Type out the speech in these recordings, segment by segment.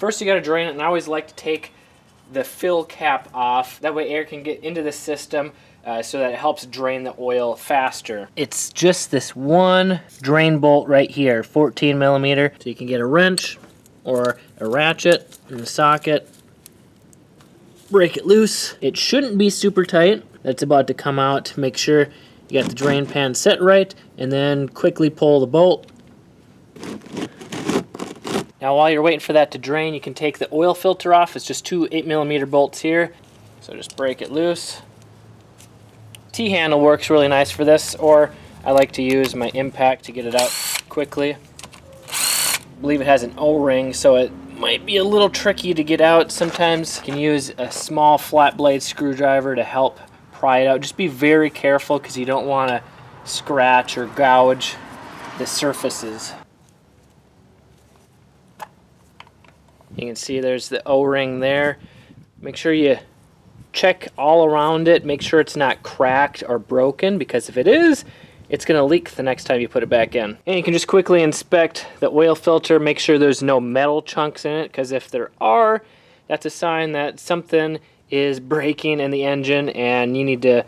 First you gotta drain it, and I always like to take the fill cap off. That way air can get into the system so that it helps drain the oil faster. It's just this one drain bolt right here, 14 millimeter. So you can get a wrench or a ratchet in the socket, break it loose. It shouldn't be super tight. That's about to come out. Make sure you got the drain pan set right, and then quickly pull the bolt. Now while you're waiting for that to drain, you can take the oil filter off. It's just two 8 millimeter bolts here. So just break it loose. T-handle works really nice for this, or I like to use my impact to get it out quickly. I believe it has an O-ring, so it might be a little tricky to get out. Sometimes you can use a small flat blade screwdriver to help pry it out. Just be very careful because you don't want to scratch or gouge the surfaces. You can see there's the O-ring there. Make sure you check all around it. Make sure it's not cracked or broken, because if it is, it's going to leak the next time you put it back in. And you can just quickly inspect the oil filter. Make sure there's no metal chunks in it, because if there are, that's a sign that something is breaking in the engine and you need to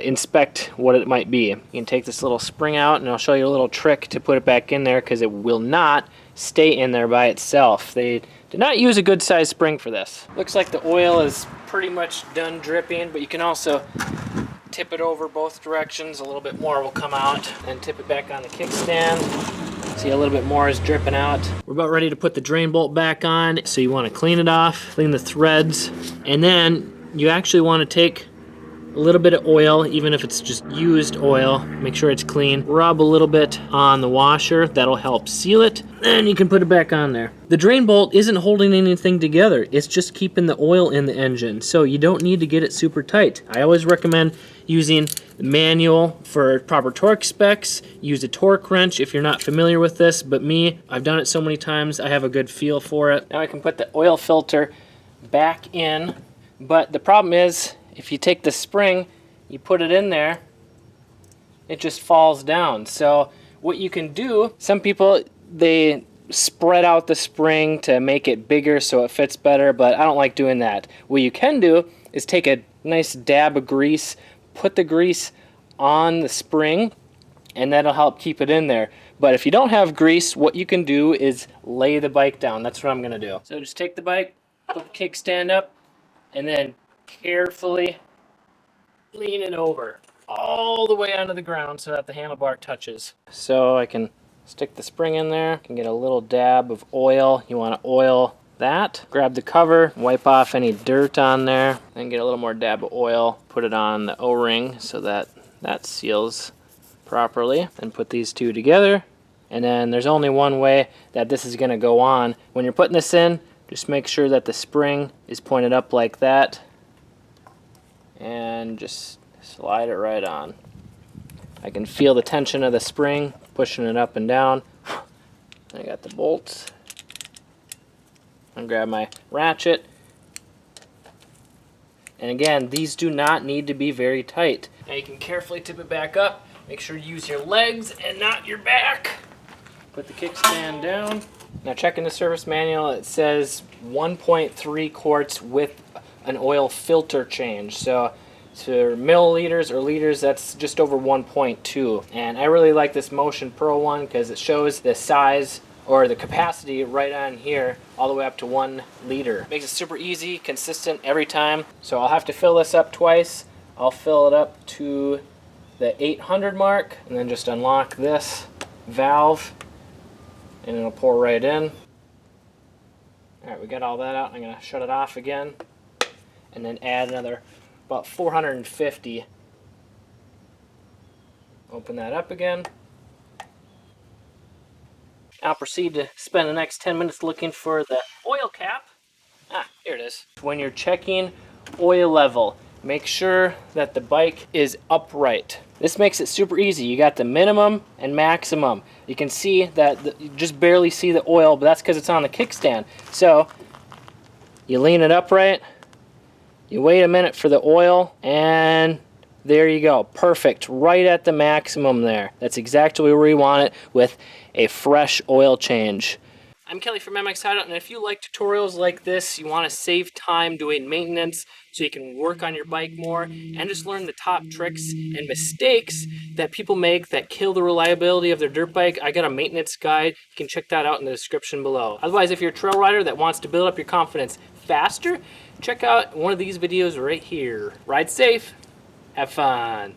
inspect what it might be. You can take this little spring out, and I'll show you a little trick to put it back in there, because it will not stay in there by itself. They did not use a good size spring for this. Looks like the oil is pretty much done dripping, but you can also tip it over both directions. A little bit more will come out, and tip it back on the kickstand. See, a little bit more is dripping out. We're about ready to put the drain bolt back on, so you want to clean it off, clean the threads, and then you actually want to take a little bit of oil, even if it's just used oil. Make sure it's clean. Rub a little bit on the washer. That'll help seal it. Then you can put it back on there. The drain bolt isn't holding anything together. It's just keeping the oil in the engine. So you don't need to get it super tight. I always recommend using the manual for proper torque specs. Use a torque wrench if you're not familiar with this. But me, I've done it so many times, I have a good feel for it. Now I can put the oil filter back in. But the problem is, if you take the spring, you put it in there, it just falls down. So what you can do, some people, they spread out the spring to make it bigger so it fits better, but I don't like doing that. What you can do is take a nice dab of grease, put the grease on the spring, and that'll help keep it in there. But if you don't have grease, what you can do is lay the bike down. That's what I'm gonna do. So just take the bike, put the kickstand up, and then carefully lean it over all the way onto the ground so that the handlebar touches. So I can stick the spring in there, can get a little dab of oil. You want to oil that. Grab the cover, wipe off any dirt on there, then get a little more dab of oil, put it on the O-ring so that that seals properly, and put these two together. And then there's only one way that this is going to go on. When you're putting this in, just make sure that the spring is pointed up like that, and just slide it right on. I can feel the tension of the spring pushing it up and down. I got the bolts. I'll grab my ratchet. And again, these do not need to be very tight. Now you can carefully tip it back up. Make sure you use your legs and not your back. Put the kickstand down. Now checking the service manual, it says 1.3 quarts with an oil filter change. So to milliliters or liters, that's just over 1.2. And I really like this Motion Pro one because it shows the size or the capacity right on here all the way up to 1 liter. Makes it super easy, consistent every time. So I'll have to fill this up twice. I'll fill it up to the 800 mark and then just unlock this valve and it'll pour right in. Alright, we got all that out. I'm going to shut it off again and then add another about 450. Open that up again. I'll proceed to spend the next 10 minutes looking for the oil cap. Ah, here it is. When you're checking oil level, make sure that the bike is upright. This makes it super easy. You got the minimum and maximum. You can see that you just barely see the oil, but that's because it's on the kickstand. So you lean it upright, you wait a minute for the oil, and there you go. Perfect. Right at the maximum there. That's exactly where we want it with a fresh oil change. I'm Kelly from MXHideout, and if you like tutorials like this, you want to save time doing maintenance so you can work on your bike more and just learn the top tricks and mistakes that people make that kill the reliability of their dirt bike, I got a maintenance guide. You can check that out in the description below. Otherwise, if you're a trail rider that wants to build up your confidence faster, check out one of these videos right here. Ride safe, have fun.